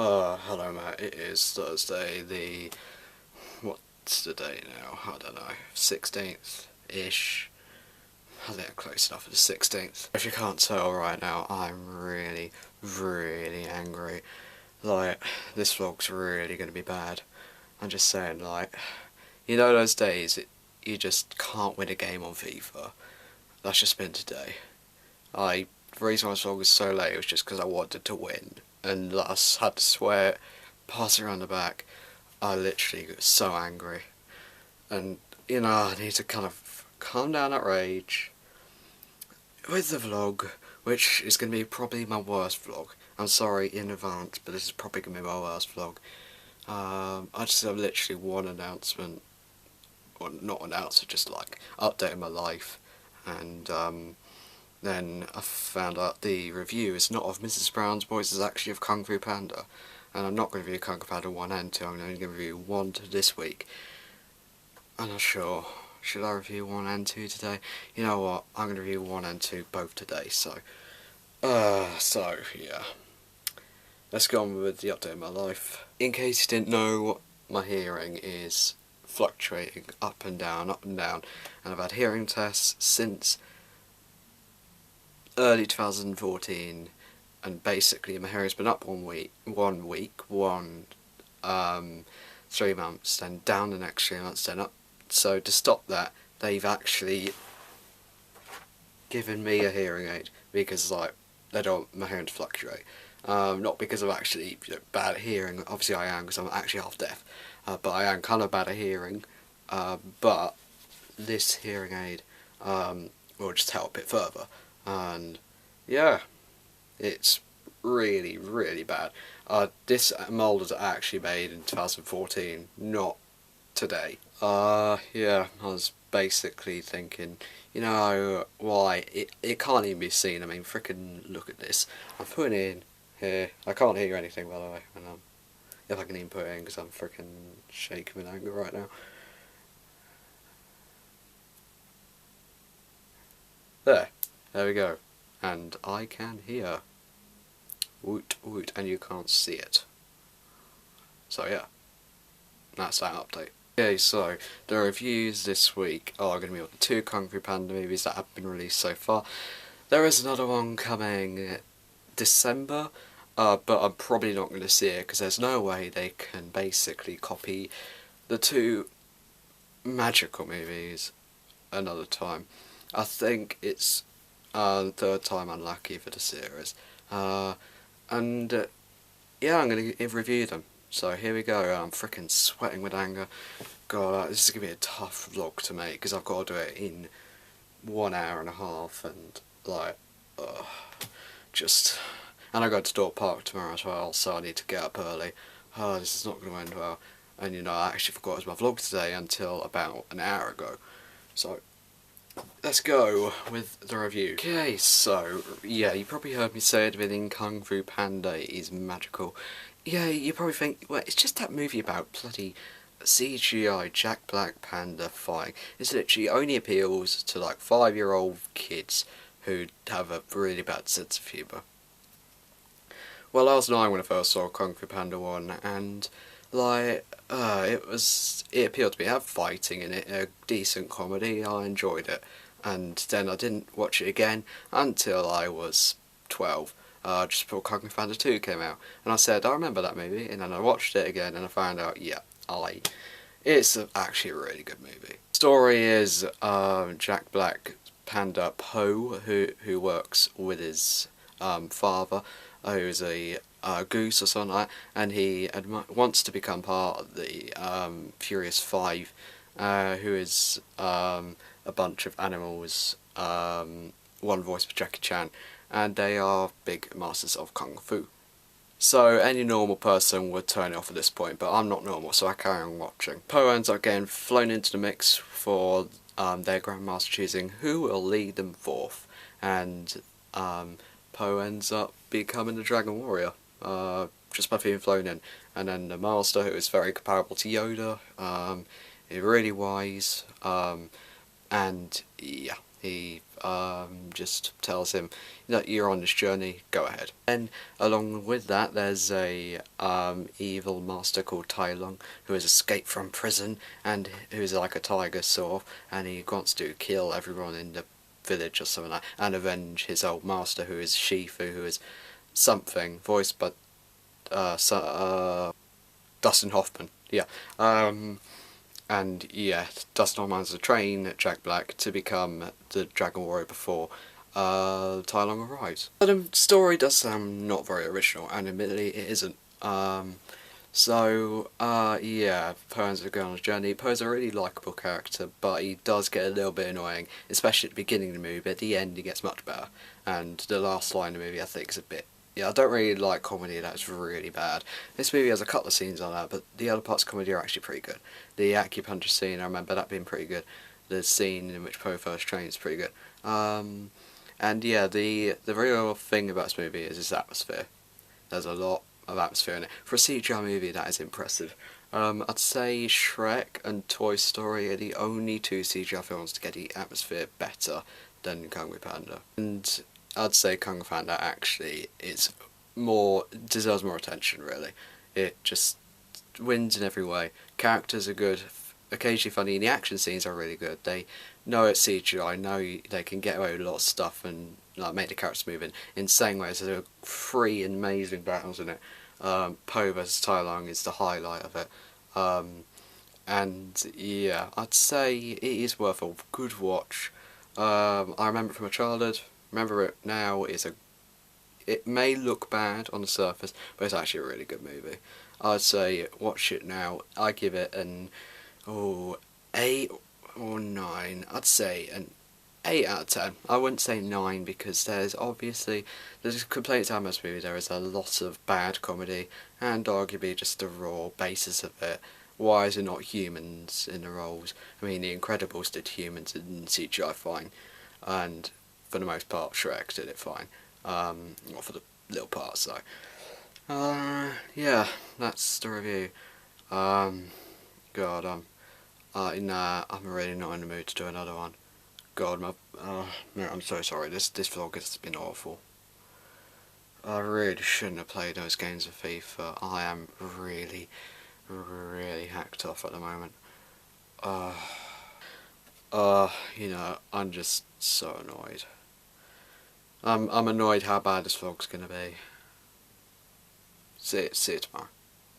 Hello mate, it is Thursday, what's the date now? I don't know, 16th-ish. I think I'm close enough for the 16th. If you can't tell right now, I'm really, really angry. Like, this vlog's really gonna be bad. I'm just saying, like, you know those days you just can't win a game on FIFA? That's just been today. The reason why this vlog was so late was just because I wanted to win. And thus had to swear, pass it around the back. I literally got so angry. And, you know, I need to kind of calm down that rage with the vlog, which is going to be probably my worst vlog. I'm sorry in advance, but this is probably going to be my worst vlog. I just have literally one announcement, or not announcement, just like updating my life. And then I found out the review is not of Mrs. Brown's Boys, it's actually of Kung Fu Panda. And I'm not going to review Kung Fu Panda 1 and 2, I'm only going to review 1 this week. I'm not sure. Should I review 1 and 2 today? You know what, I'm going to review 1 and 2 both today, so yeah. Let's go on with the update of my life. In case you didn't know, my hearing is fluctuating up and down, and I've had hearing tests since early 2014, and basically my hearing's been up 3 months, then down the next 3 months, then up. So to stop that, they've actually given me a hearing aid, because like they don't want my hearing to fluctuate. Not because of actually bad at hearing, obviously I am, because I'm actually half deaf, but I am kind of bad at hearing, but this hearing aid will just help it further. And yeah, it's really, really bad. This mould was actually made in 2014, not today. Yeah, I was basically thinking, you know, why, it can't even be seen. I mean, frickin' look at this. I'm putting it in here. I can't hear anything, by the way, and if I can even put it in, because I'm frickin' shaking with anger right now. There we go. And I can hear. Woot woot, and you can't see it. So yeah, that's that update. Okay, so the reviews this week are going to be of the 2 Kung Fu Panda movies that have been released so far. There is another one coming December, but I'm probably not going to see it because there's no way they can basically copy the 2 magical movies another time. I think it's the 3rd time unlucky for the series. Yeah, I'm going to review them. So here we go. I'm freaking sweating with anger. God, this is going to be a tough vlog to make because I've got to do it in 1 hour and a half, and like, and I go to Dork Park tomorrow as well, so I need to get up early. This is not going to end well. And you know, I actually forgot it was my vlog today until about an hour ago. So let's go with the review. Okay, so yeah, you probably heard me say at the beginning, Kung Fu Panda is magical. Yeah, you probably think, well, it's just that movie about bloody CGI Jack Black panda fighting. It literally only appeals to like 5-year-old kids who have a really bad sense of humour. Well, I was 9 when I first saw Kung Fu Panda 1, and like, it appealed to me. It had fighting in it, a decent comedy, I enjoyed it. And then I didn't watch it again until I was 12. Just before Kung Fu Panda 2 came out, and I said, I remember that movie, and then I watched it again, and I found out, yeah, it's actually a really good movie. Story is Jack Black Panda Po, who works with his father, who is a goose or something like that, and he wants to become part of the Furious 5, who is a bunch of animals, one voiced by Jackie Chan, and they are big masters of Kung Fu. So any normal person would turn it off at this point, but I'm not normal, so I carry on watching. Po ends up getting flown into the mix for their Grandmaster choosing who will lead them forth, and Po ends up becoming the Dragon Warrior, just by being flown in. And then the Master, who is very comparable to Yoda, is really wise, and yeah, He just tells him that you're on this journey, go ahead. And along with that, there's a evil master called Tai Lung who has escaped from prison and who's like a tiger sort of, and he wants to kill everyone in the village or something like that, and avenge his old master who is Shifu, who is something voiced by Dustin Hoffman. Yeah. And yeah, Dustin Hoffman's to train Jack Black to become the Dragon Warrior before Tai Lung arrives. But the story does sound not very original, and admittedly it isn't. Yeah, Poe's going on a journey. Poe's a really likeable character, but he does get a little bit annoying, especially at the beginning of the movie. At the end, he gets much better, and the last line of the movie I think is a bit. Yeah, I don't really like comedy that's really bad. This movie has a couple of scenes like that, but the other parts of comedy are actually pretty good. The acupuncture scene, I remember that being pretty good. The scene in which Poe first trains is pretty good. And yeah, the real thing about this movie is its atmosphere. There's a lot of atmosphere in it. For a CGI movie, that is impressive. I'd say Shrek and Toy Story are the only two CGI films to get the atmosphere better than Kung Fu Panda. And I'd say Kung Fu Panda actually deserves more attention, really. It just wins in every way. Characters are good, occasionally funny, and the action scenes are really good. They know it's CGI, know they can get away with a lot of stuff and like make the characters move in insane ways. There are 3 amazing battles in it. Poe vs Tai Lung is the highlight of it. And yeah, I'd say it is worth a good watch. I remember it from my childhood. Remember it now. It may look bad on the surface, but it's actually a really good movie. I'd say watch it now. I give it an 8 or 9. I'd say an 8 out of 10. I wouldn't say 9 because there's complaints about this movie. There is a lot of bad comedy and arguably just the raw basis of it. Why is it not humans in the roles? I mean, The Incredibles did humans in CGI fine, and for the most part, Shrek did it fine. Not for the little parts though. Yeah, that's the review. God, I'm really not in the mood to do another one. God, I'm so sorry. This vlog has been awful. I really shouldn't have played those games of FIFA. I am really, really hacked off at the moment. I'm just so annoyed. I'm annoyed how bad this vlog's gonna be. See you tomorrow.